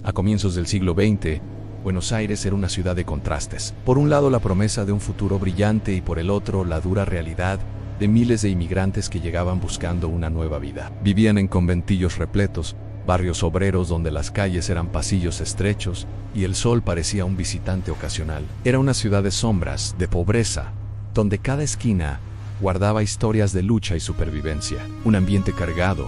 A comienzos del siglo XX, Buenos Aires era una ciudad de contrastes. Por un lado, la promesa de un futuro brillante y por el otro, la dura realidad de miles de inmigrantes que llegaban buscando una nueva vida. Vivían en conventillos repletos, barrios obreros donde las calles eran pasillos estrechos y el sol parecía un visitante ocasional. Era una ciudad de sombras, de pobreza, donde cada esquina guardaba historias de lucha y supervivencia. Un ambiente cargado,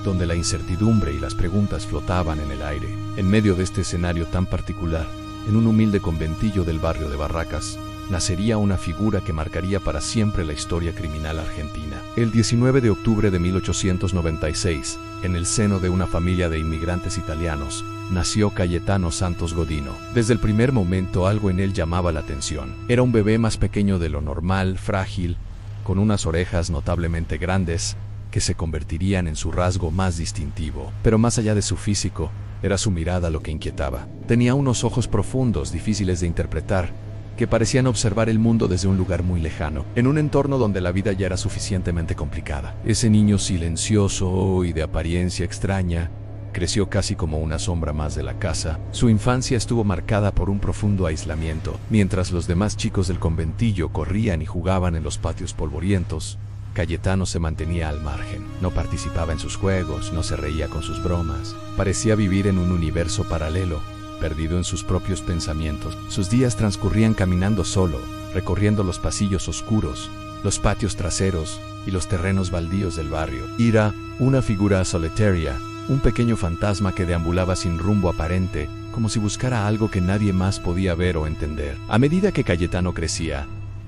donde la incertidumbre y las preguntas flotaban en el aire. En medio de este escenario tan particular, en un humilde conventillo del barrio de Barracas, nacería una figura que marcaría para siempre la historia criminal argentina. El 19 de octubre de 1896, en el seno de una familia de inmigrantes italianos, nació Cayetano Santos Godino. Desde el primer momento algo en él llamaba la atención. Era un bebé más pequeño de lo normal, frágil, con unas orejas notablemente grandes, que se convertirían en su rasgo más distintivo. Pero más allá de su físico, era su mirada lo que inquietaba. Tenía unos ojos profundos, difíciles de interpretar, que parecían observar el mundo desde un lugar muy lejano, en un entorno donde la vida ya era suficientemente complicada. Ese niño silencioso y de apariencia extraña creció casi como una sombra más de la casa. Su infancia estuvo marcada por un profundo aislamiento. Mientras los demás chicos del conventillo corrían y jugaban en los patios polvorientos, Cayetano se mantenía al margen. No participaba en sus juegos, no se reía con sus bromas. Parecía vivir en un universo paralelo, perdido en sus propios pensamientos. Sus días transcurrían caminando solo, recorriendo los pasillos oscuros, los patios traseros y los terrenos baldíos del barrio. Era una figura solitaria, un pequeño fantasma que deambulaba sin rumbo aparente, como si buscara algo que nadie más podía ver o entender. A medida que Cayetano crecía,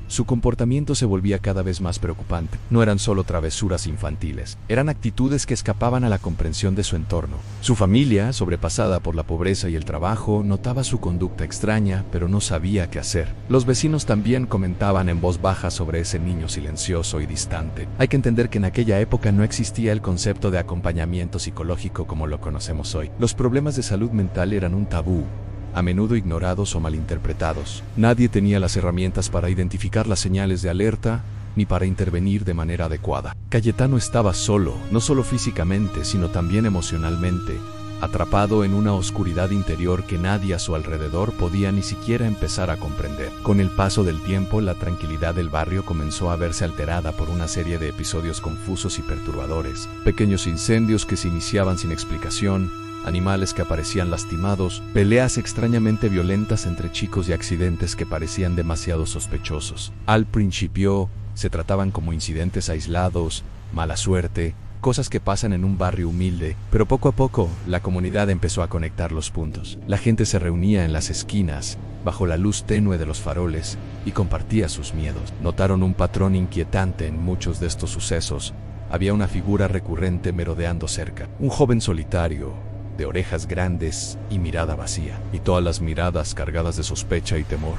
su comportamiento se volvía cada vez más preocupante. No eran solo travesuras infantiles, eran actitudes que escapaban a la comprensión de su entorno. Su familia, sobrepasada por la pobreza y el trabajo, notaba su conducta extraña, pero no sabía qué hacer. Los vecinos también comentaban en voz baja sobre ese niño silencioso y distante. Hay que entender que en aquella época no existía el concepto de acompañamiento psicológico como lo conocemos hoy. Los problemas de salud mental eran un tabú, a menudo ignorados o malinterpretados. Nadie tenía las herramientas para identificar las señales de alerta ni para intervenir de manera adecuada. Cayetano estaba solo, no solo físicamente, sino también emocionalmente, atrapado en una oscuridad interior que nadie a su alrededor podía ni siquiera empezar a comprender. Con el paso del tiempo, la tranquilidad del barrio comenzó a verse alterada por una serie de episodios confusos y perturbadores. Pequeños incendios que se iniciaban sin explicación, animales que aparecían lastimados, peleas extrañamente violentas entre chicos y accidentes que parecían demasiado sospechosos. Al principio, se trataban como incidentes aislados, mala suerte, cosas que pasan en un barrio humilde, pero poco a poco, la comunidad empezó a conectar los puntos. La gente se reunía en las esquinas, bajo la luz tenue de los faroles, y compartía sus miedos. Notaron un patrón inquietante en muchos de estos sucesos. Había una figura recurrente merodeando cerca, un joven solitario, de orejas grandes y mirada vacía, y todas las miradas cargadas de sospecha y temor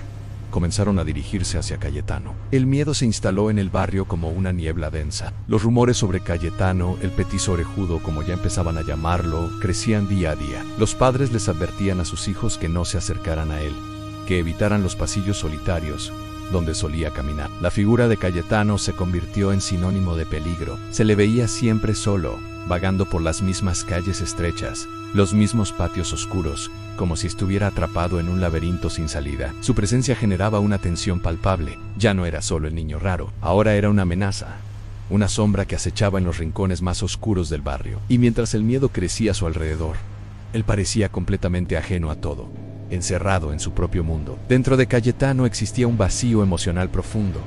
comenzaron a dirigirse hacia Cayetano. El miedo se instaló en el barrio como una niebla densa. Los rumores sobre Cayetano, el petiso orejudo como ya empezaban a llamarlo, crecían día a día. Los padres les advertían a sus hijos que no se acercaran a él, que evitaran los pasillos solitarios donde solía caminar. La figura de Cayetano se convirtió en sinónimo de peligro. Se le veía siempre solo, vagando por las mismas calles estrechas, los mismos patios oscuros, como si estuviera atrapado en un laberinto sin salida. Su presencia generaba una tensión palpable. Ya no era solo el niño raro, ahora era una amenaza, una sombra que acechaba en los rincones más oscuros del barrio. Y mientras el miedo crecía a su alrededor, él parecía completamente ajeno a todo, encerrado en su propio mundo. Dentro de Cayetano existía un vacío emocional profundo,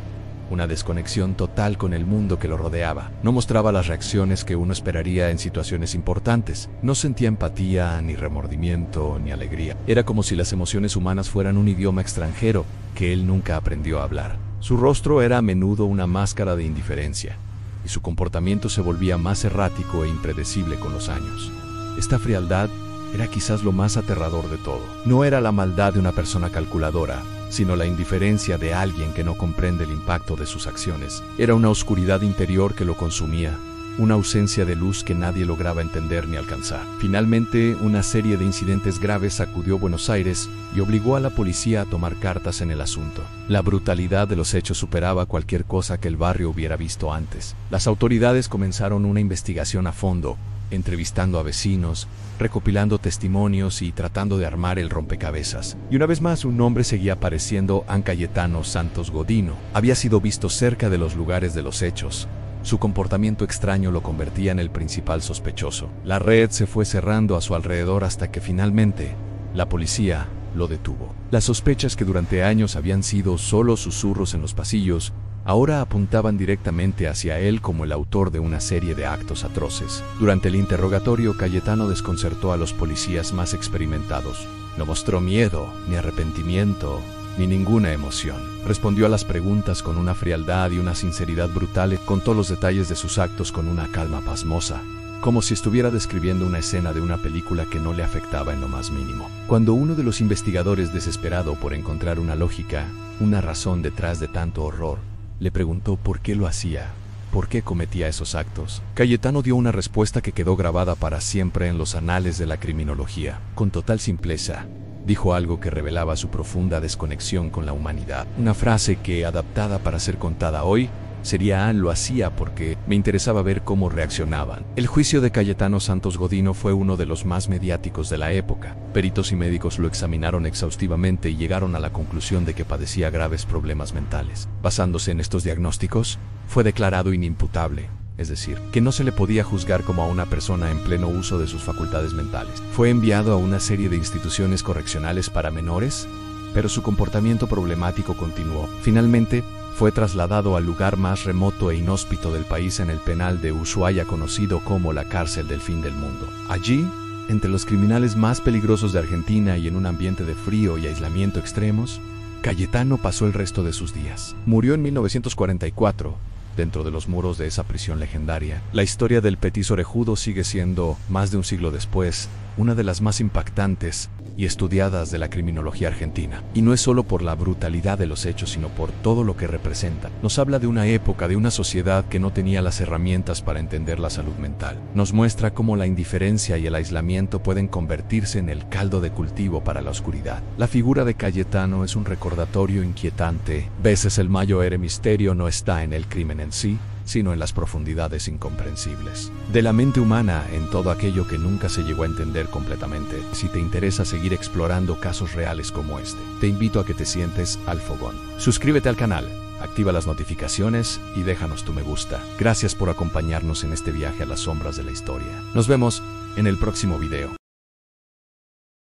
una desconexión total con el mundo que lo rodeaba. No mostraba las reacciones que uno esperaría en situaciones importantes. No sentía empatía, ni remordimiento, ni alegría. Era como si las emociones humanas fueran un idioma extranjero que él nunca aprendió a hablar. Su rostro era a menudo una máscara de indiferencia, y su comportamiento se volvía más errático e impredecible con los años. Esta frialdad era quizás lo más aterrador de todo. No era la maldad de una persona calculadora, sino la indiferencia de alguien que no comprende el impacto de sus acciones. Era una oscuridad interior que lo consumía, una ausencia de luz que nadie lograba entender ni alcanzar. Finalmente, una serie de incidentes graves sacudió Buenos Aires y obligó a la policía a tomar cartas en el asunto. La brutalidad de los hechos superaba cualquier cosa que el barrio hubiera visto antes. Las autoridades comenzaron una investigación a fondo, entrevistando a vecinos, recopilando testimonios y tratando de armar el rompecabezas. Y una vez más un nombre seguía apareciendo: Cayetano Santos Godino. Había sido visto cerca de los lugares de los hechos. Su comportamiento extraño lo convertía en el principal sospechoso. La red se fue cerrando a su alrededor hasta que finalmente la policía lo detuvo. Las sospechas, que durante años habían sido solo susurros en los pasillos, ahora apuntaban directamente hacia él como el autor de una serie de actos atroces. Durante el interrogatorio, Cayetano desconcertó a los policías más experimentados. No mostró miedo, ni arrepentimiento, ni ninguna emoción. Respondió a las preguntas con una frialdad y una sinceridad brutal. Contó los detalles de sus actos con una calma pasmosa, como si estuviera describiendo una escena de una película que no le afectaba en lo más mínimo. Cuando uno de los investigadores, desesperado por encontrar una lógica, una razón detrás de tanto horror, le preguntó por qué lo hacía, por qué cometía esos actos, Cayetano dio una respuesta que quedó grabada para siempre en los anales de la criminología. Con total simpleza, dijo algo que revelaba su profunda desconexión con la humanidad. Una frase que, adaptada para ser contada hoy, sería: lo hacía porque me interesaba ver cómo reaccionaban. El juicio de Cayetano Santos Godino fue uno de los más mediáticos de la época. Peritos y médicos lo examinaron exhaustivamente y llegaron a la conclusión de que padecía graves problemas mentales. Basándose en estos diagnósticos, fue declarado inimputable, es decir, que no se le podía juzgar como a una persona en pleno uso de sus facultades mentales. Fue enviado a una serie de instituciones correccionales para menores, pero su comportamiento problemático continuó. Finalmente, fue trasladado al lugar más remoto e inhóspito del país, en el penal de Ushuaia, conocido como la cárcel del fin del mundo. Allí, entre los criminales más peligrosos de Argentina y en un ambiente de frío y aislamiento extremos, Cayetano pasó el resto de sus días. Murió en 1944, dentro de los muros de esa prisión legendaria. La historia del Petit Orejudo sigue siendo, más de un siglo después, una de las más impactantes y estudiadas de la criminología argentina. Y no es solo por la brutalidad de los hechos, sino por todo lo que representa. Nos habla de una época, de una sociedad que no tenía las herramientas para entender la salud mental. Nos muestra cómo la indiferencia y el aislamiento pueden convertirse en el caldo de cultivo para la oscuridad. La figura de Cayetano es un recordatorio inquietante. Veces el mayor misterio no está en el crimen en sí, sino en las profundidades incomprensibles de la mente humana, en todo aquello que nunca se llegó a entender completamente. Si te interesa seguir explorando casos reales como este, te invito a que te sientes al fogón. Suscríbete al canal, activa las notificaciones y déjanos tu me gusta. Gracias por acompañarnos en este viaje a las sombras de la historia. Nos vemos en el próximo video.